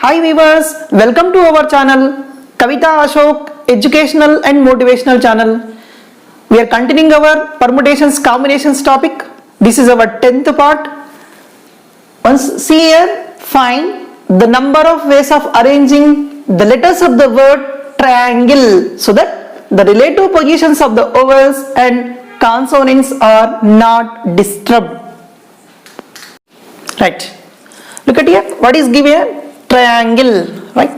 Hi viewers, welcome to our channel Kavita Ashok Educational and Motivational channel. We are continuing our permutations combinations topic. This is our 10th part. Once see here, find the number of ways of arranging the letters of the word triangle so that the relative positions of the vowels and consonants are not disturbed. Right. Look at here. What is given here? Triangle, right?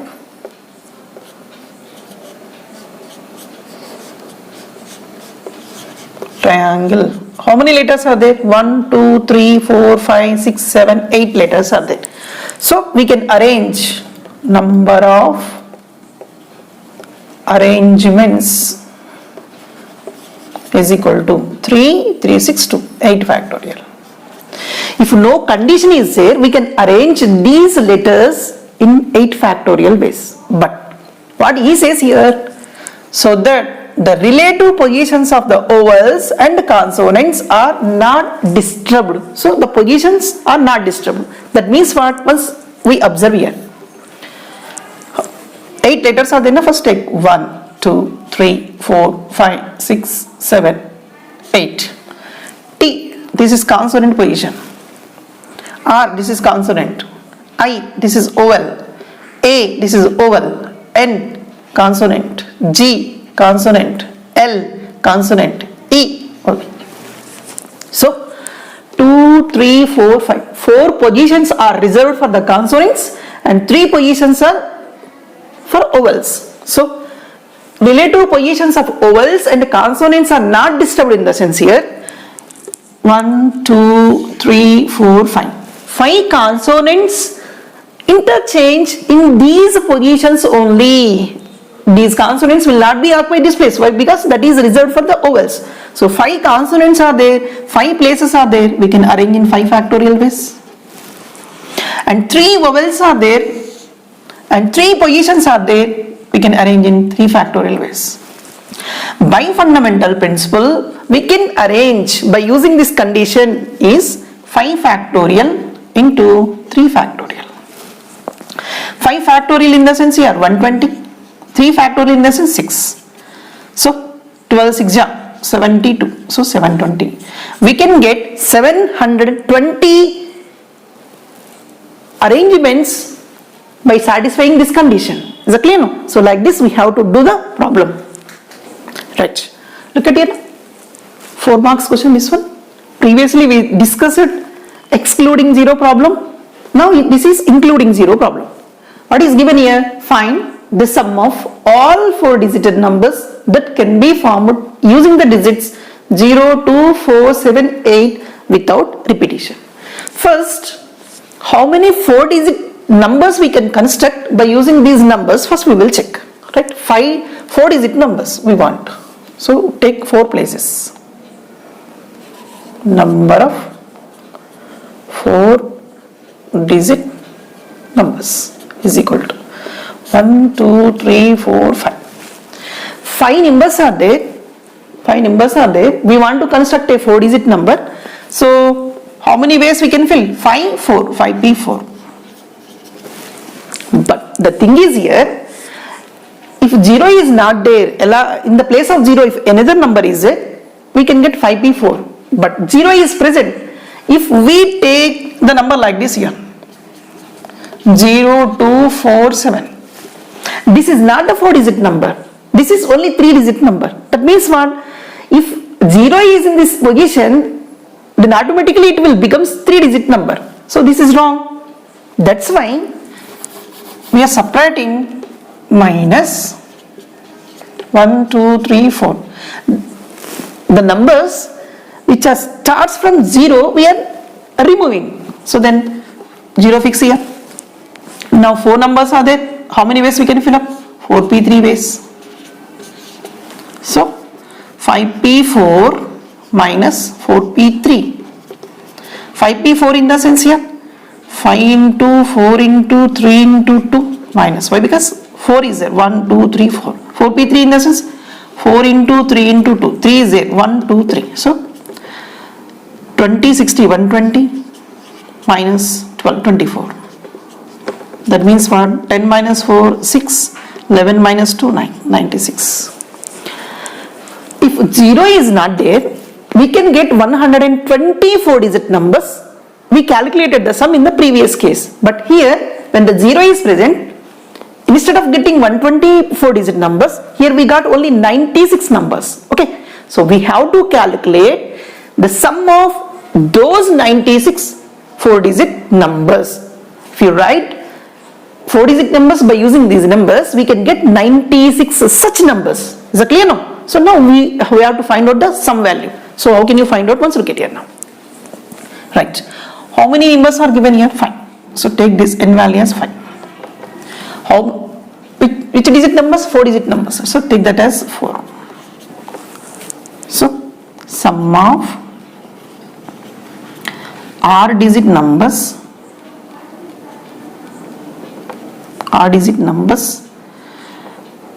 Triangle. How many letters are there? 1, 2, 3, 4, 5, 6, 7, 8 letters are there. So we can arrange number of arrangements is equal to 3, 3, 6, 2, 8 factorial. If no condition is there, we can arrange these letters in 8 factorial ways. But what he says here, so that the relative positions of the vowels and consonants are not disturbed. So the positions are not disturbed. That means what? Once we observe here, 8 letters are there. Now first take 1, 2, 3, 4, 5, 6, 7, 8. T, this is consonant position. R, this is consonant. I, this is vowel. A, this is vowel. N, consonant. G, consonant. L, consonant. E, okay. So 2, 3, 4, 5. 4 positions are reserved for the consonants and 3 positions are for vowels. So relative positions of vowels and consonants are not disturbed in the sense here. 1, 2, 3, 4, 5. 5 consonants interchange in these positions only. These consonants will not be occupied this place. Why? Because that is reserved for the vowels. So 5 consonants are there, 5 places are there. We can arrange in 5 factorial ways. And 3 vowels are there and 3 positions are there. We can arrange in 3 factorial ways. By fundamental principle, we can arrange by using this condition is 5 factorial into 3 factorial. 5 factorial in the sense here 120, 3 factorial in the sense 6. So 12 6 72, so 720. We can get 720 arrangements by satisfying this condition. Is it clear now? So like this we have to do the problem. Right. Look at here. 4 marks question this one. Previously we discussed it excluding 0 problem. Now this is including 0 problem. What is given here? Find the sum of all 4 digit numbers that can be formed using the digits 0, 2, 4, 7, 8 without repetition. First, how many 4 digit numbers we can construct by using these numbers? First we will check. Right? 4 digit numbers we want. So take 4 places. Number of 4 digit numbers is equal to 1, 2, 3, 4, 5. 5 numbers are there. 5 numbers are there. We want to construct a 4 digit number. So how many ways we can fill? 5, 4, 5p4. But the thing is here, if 0 is not there, in the place of 0 if another number is there, we can get 5p4. But 0 is present. If we take the number like this here, 0, 2, 4, 7. This is not the 4 digit number. This is only 3 digit number. That means what? If 0 is in this position, then automatically it will become 3 digit number. So this is wrong. That's why we are subtracting minus 1, 2, 3, 4. The numbers which are starts from 0 we are removing. So then 0 fix here. Now 4 numbers are there. How many ways we can fill up? 4p3 ways. So 5p4 minus 4p3. 5p4 in the sense here 5 into 4 into 3 into 2 minus. Why? Because 4 is there. 1, 2, 3, 4. 4p3 in the sense 4 into 3 into 2. 3 is there. 1, 2, 3. So 20, 60, 120 minus 12, 24. That means what? 10 minus 4, 6. 11 minus 2, 9. 96. If 0 is not there, we can get 124 digit numbers. We calculated the sum in the previous case. But here, when the 0 is present, instead of getting 124 digit numbers, here we got only 96 numbers. Okay. So we have to calculate the sum of those 96 4-digit numbers. If you write 4-digit numbers by using these numbers, we can get 96 such numbers. Is that clear now? So now we have to find out the sum value. So how can you find out? Once look at here now. Right. How many numbers are given here? 5. So take this n value as 5. Which digit numbers? 4-digit numbers. So take that as 4. So sum of r-digit numbers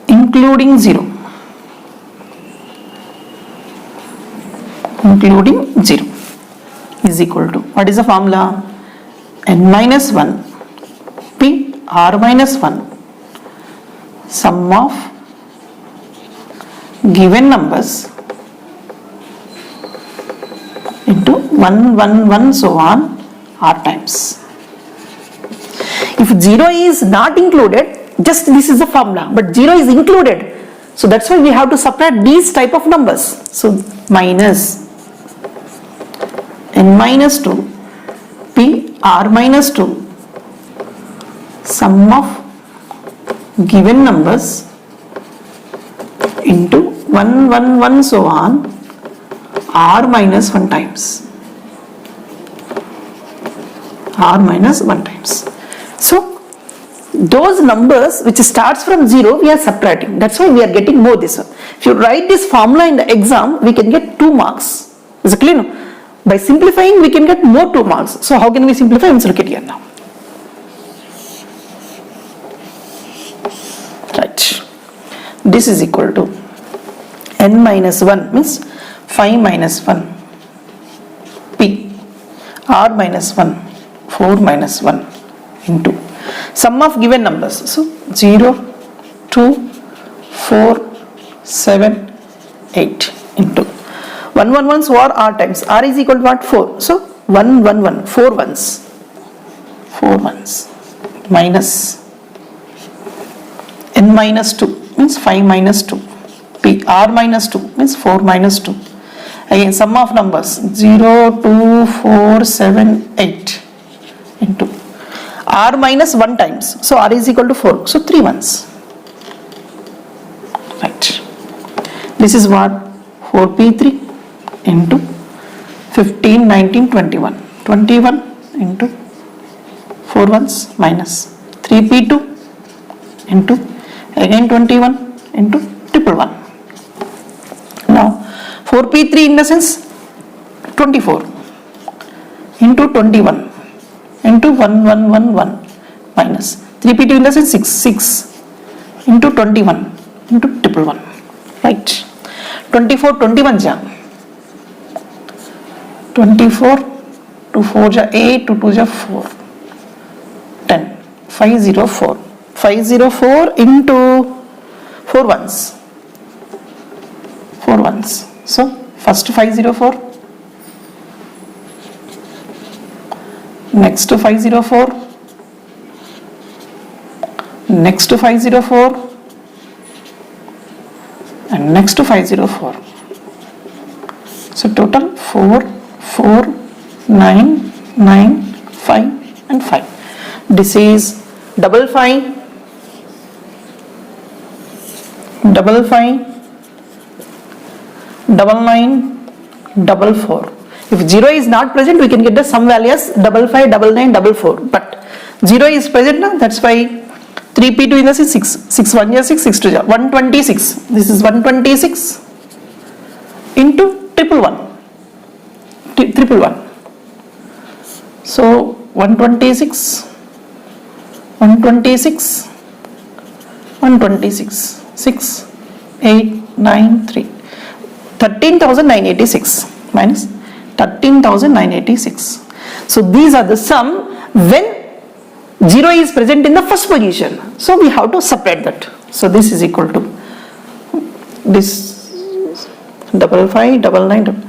including 0 is equal to, what is the formula? n minus 1 p r minus 1 sum of given numbers into 1, 1, 1, so on r times. If 0 is not included, just this is the formula, but 0 is included. So that's why we have to subtract these type of numbers. So minus n minus 2 p r minus 2 sum of given numbers into 1, 1, 1, so on r minus 1 times. So those numbers which starts from 0 we are subtracting. That's why we are getting more this one. If you write this formula in the exam, we can get 2 marks. Is it clear now? By simplifying, we can get more 2 marks. So how can we simplify? Let's look at here now. Right. This is equal to n minus 1 means 5 minus 1 p r minus 1 4 minus 1 into sum of given numbers. So 0, 2, 4, 7, 8 into 1, 1, 1, so r times. R is equal to what? 4. So 1, 1, 1, 4 ones. Minus n minus 2 means 5 minus 2. P r minus 2 means 4 minus 2. Again sum of numbers 0, 2, 4, 7, 8 into r minus 1 times. So r is equal to 4. So 3 ones. Right. This is what? 4p3 into 15, 19, 21. 21 into 4 ones minus 3p2 into again 21 into 111. Now 4p3 in the sense 24 into 21 into 1111 minus 3p2 in the sense 6 into 21 into 111. Right. 24, 21 ja 24 to 4 ja 8 to 2 ja 4 10 504 504 into 4 ones. So first 504, next to 504, next to 504, and next to 504. So total 4, 4, 9, 9, 5 and 5. This is 55, 55, 99, 44. If 0 is not present, we can get the sum value as 55, 99, 44. But 0 is present now, that's why 3p2 in the 6. 6 1 is 6, 6 2 is 126. This is 126 into 111. So 126, 6, 8, 9, 3. 13,986 minus 13,986. So these are the sum when 0 is present in the first position. So we have to separate that. So this is equal to this 5599.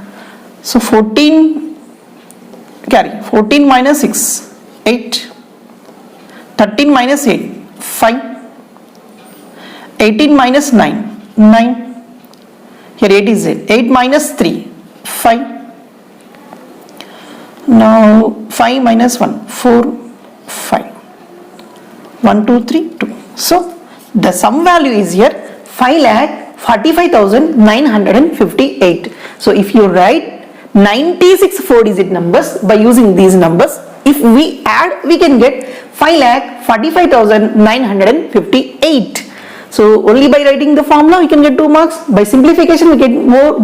So 14 carry 14 minus 6 8, 13 minus 8 5, 18 minus 9 9. Here 8 is 8 minus 3 5. Now 5 minus 1 4 5. 1 2 3 2. So the sum value is here 5,45,958. So if you write 96 4-digit numbers by using these numbers, if we add, we can get 5,45,958. So only by writing the formula we can get 2 marks. By simplification we get more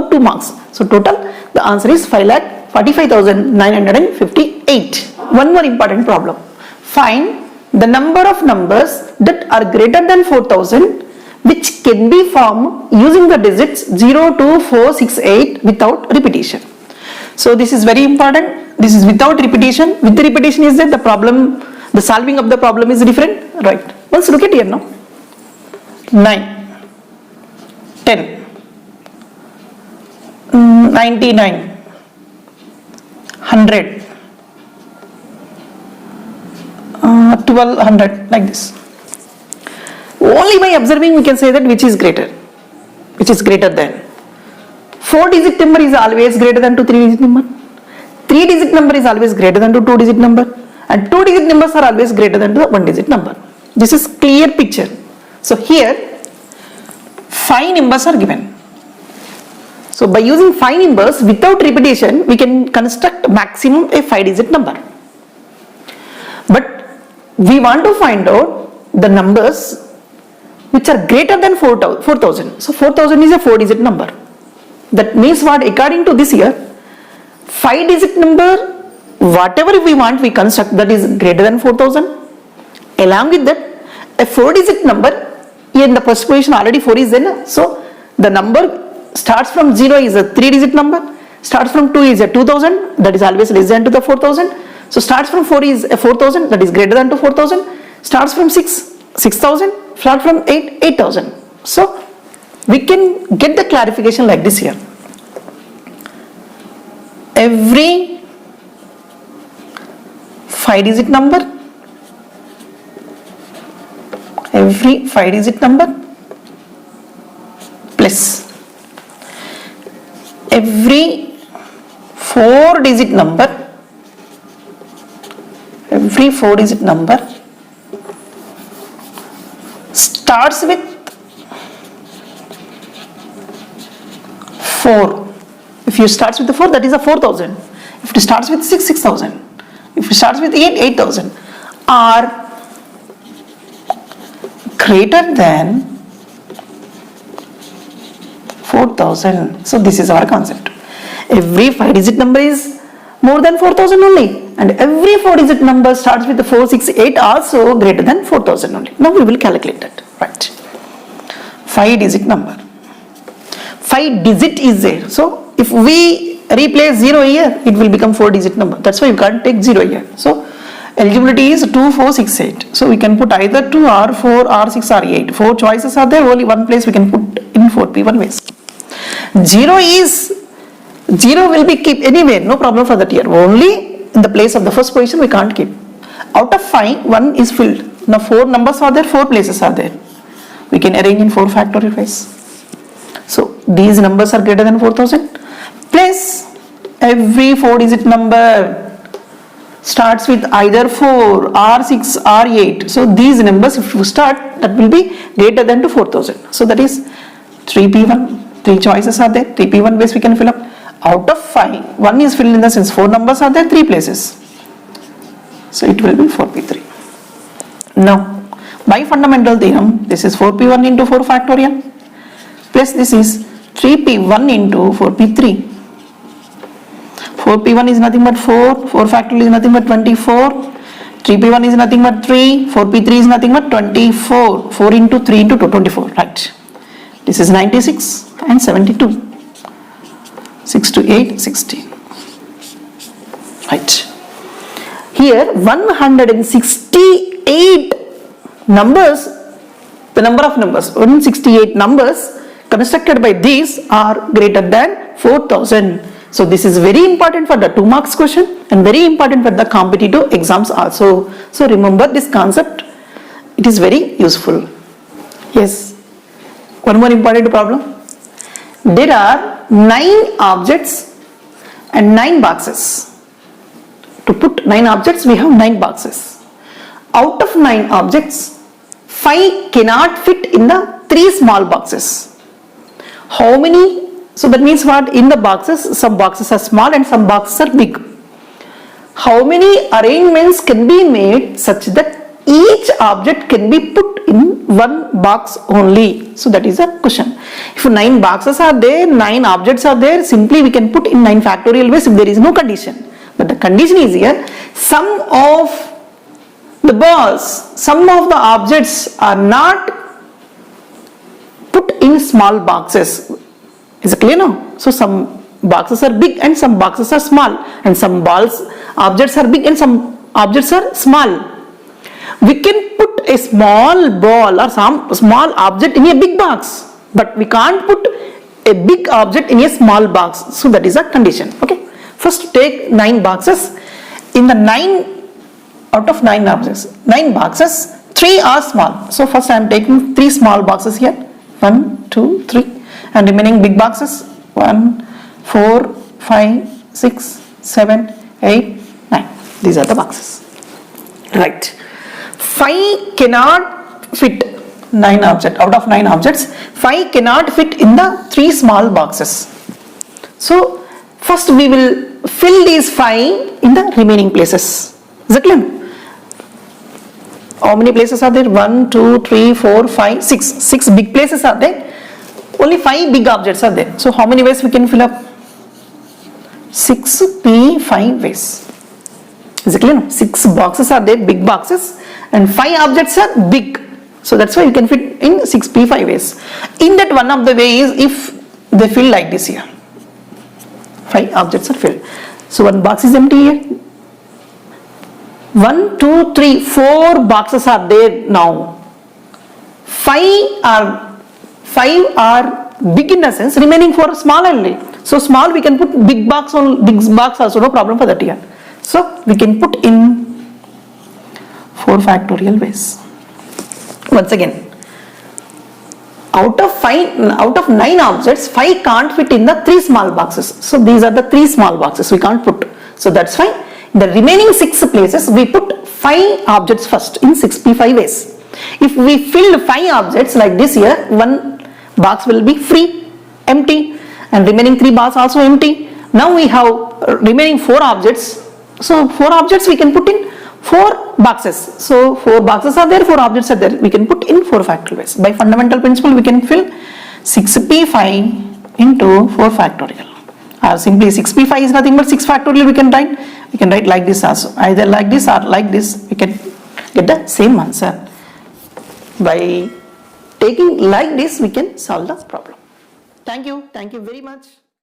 2 marks. So total the answer is 5,45,958. One more important problem. Find the number of numbers that are greater than 4,000 which can be formed using the digits 0, 2, 4, 6, 8 without repetition. So this is very important. This is without repetition. With the repetition is that the problem, the solving of the problem is different, right? Let's look at here now. 9, 10, 99, 100, 1200, like this. Only by observing we can say that which is greater than. 4-digit number is always greater than to 3-digit number. 3-digit number is always greater than to 2-digit number, and 2-digit numbers are always greater than to the 1-digit number. This is clear picture. So here 5 numbers are given. So by using 5 numbers without repetition, we can construct maximum a 5-digit number. But we want to find out the numbers which are greater than 4,000. So 4,000 is a 4-digit number. That means what? According to this here, 5-digit number, whatever we want, we construct that is greater than 4,000. Along with that, a 4-digit number, in the first position already 4 is there. So the number starts from 0 is a 3-digit number, starts from 2 is a 2,000, that is always less than to the 4,000. So starts from 4 is a 4,000, that is greater than to 4,000. Starts from 6,000, start from 8,000. So we can get the clarification like this here. Every 5-digit number, plus every 4-digit number starts with 4. If you starts with the 4, that is a 4,000. If it starts with 6, 6,000. If it starts with 8, 8,000. Are greater than 4,000. So this is our concept. Every 5-digit number is more than 4,000 only, and every 4-digit number starts with the 4, 6, 8 also greater than 4,000 only. Now we will calculate that. Right. 5-digit number. 5-digit is there. So if we replace 0 here, it will become 4-digit number. That's why you can't take 0 here. So eligibility is 2, 4, 6, 8. So we can put either 2 or 4 or 6 or 8. 4 choices are there. Only one place we can put in 4P1 ways. 0 will be keep anywhere. No problem for that here. Only in the place of the first position we can't keep. Out of 5, 1 is filled. Now 4 numbers are there. 4 places are there. We can arrange in 4 factorial ways. So these numbers are greater than 4,000. Plus every 4-digit number starts with either 4 or 6 or 8. So these numbers, if you start, that will be greater than to 4,000. So that is 3P1. 3 choices are there. 3P1 base we can fill up. Out of 5, 1 is filled in the sense 4 numbers are there, 3 places. So it will be 4P3. Now, by fundamental theorem, this is 4P1 into 4 factorial. Plus this is 3P1 into 4P3. 4P1 is nothing but 4, 4 factorial is nothing but 24, 3P1 is nothing but 3, 4P3 is nothing but 24, 4 into 3 into 2, 24, right. This is 96 and 72, 6 to 8, 16, right. Here 168 numbers, the number of numbers, 168 numbers constructed by these are greater than 4000. So this is very important for the 2 marks question and very important for the competitive exams also. So remember this concept, it is very useful. Yes, one more important problem. There are 9 objects and 9 boxes. To put 9 objects, we have 9 boxes. Out of 9 objects, 5 cannot fit in the 3 small boxes. How many? So that means what? In the boxes, some boxes are small and some boxes are big. How many arrangements can be made such that each object can be put in 1 box only? So that is a question. If 9 boxes are there, 9 objects are there, simply we can put in 9 factorial ways if there is no condition. But the condition is here, some of the balls, some of the objects are not put in small boxes. Is it clear now? So some boxes are big and some boxes are small, and some objects are big and some objects are small. We can put a small ball or some small object in a big box, but we can't put a big object in a small box. So that is a condition. Okay. First take 9 boxes. In the 9 out of 9 objects, 9 boxes, 3 are small. So first I am taking 3 small boxes here. 1, 2, 3. And remaining big boxes 1, 4, 5, 6, 7, 8, 9. These are the boxes. Right. 5 cannot fit 9 objects. Out of 9 objects, 5 cannot fit in the 3 small boxes. So first we will fill these 5 in the remaining places. Is it clear? How many places are there? 1, 2, 3, 4, 5, 6. 6 big places are there. Only 5 big objects are there. So how many ways we can fill up? 6p5 ways. Is it clear? 6 boxes are there, big boxes, and 5 objects are big. So that's why you can fit in 6p5 ways. In that, one of the ways if they fill like this here. 5 objects are filled. So one box is empty here. 1, 2, 3, 4 boxes are there now. 5 are big in a sense, remaining 4 are small only. So small we can put big box also, no problem for that here. So we can put in 4 factorial ways. Once again, out of 9 objects, 5 can't fit in the 3 small boxes. So these are the 3 small boxes we can't put. So that's why in the remaining 6 places we put 5 objects first in 6p5 ways. If we fill 5 objects like this here, 1 box will be free, empty, and remaining 3 boxes also empty. Now we have remaining 4 objects. So 4 objects we can put in 4 boxes. So 4 boxes are there, 4 objects are there. We can put in 4 factorial ways. By fundamental principle, we can fill 6p5 into 4 factorial. Or simply 6p5 is nothing but 6 factorial we can write. We can write like this also. Either like this or like this. We can get the same answer. By taking like this, we can solve the problem. Thank you very much.